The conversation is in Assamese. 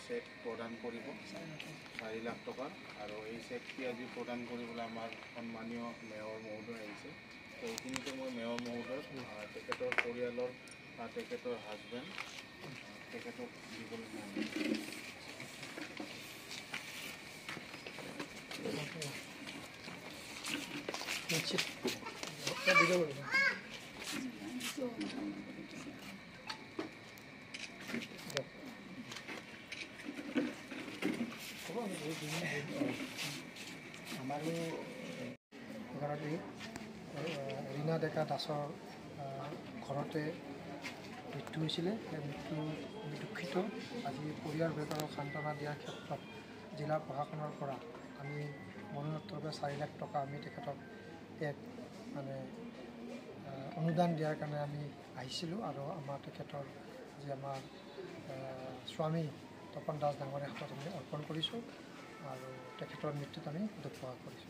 চেক প্ৰদান কৰিব 4 লাখ টকাৰ। আৰু এই চেকটি আজি প্ৰদান কৰিবলৈ আমাৰ সন্মানীয় মেয়ৰ মহোদয় আহিছে। তো এইখিনিতে মই মেয়ৰ মহোদয়ক তেখেতৰ পৰিয়ালৰ তেখেতৰ হাজবেণ্ড তেখেতক দিবলৈ আমাৰো এগৰাকী ৰীনা ডেকা দাসৰ ঘৰতে মৃত্যু হৈছিলে। সেই মৃত্যু আমি দুখিত। আজি পৰিয়ালবৰ্গক সান্তনা দিয়াৰ ক্ষেত্ৰত জিলা প্ৰশাসনৰ পৰা আমি মৰণোত্তৰভাৱে 4 লাখ টকা আমি তেখেতক এক অনুদান দিয়াৰ কাৰণে আমি আহিছিলোঁ। আৰু আমাৰ তেখেতৰ যি আমাৰ স্বামী তপন দাস ডাঙৰীয়া হাতত আমি অৰ্পণ কৰিছোঁ আৰু তেখেতৰ মৃত্যুত আমি দুখ প্ৰকাশ কৰিছোঁ।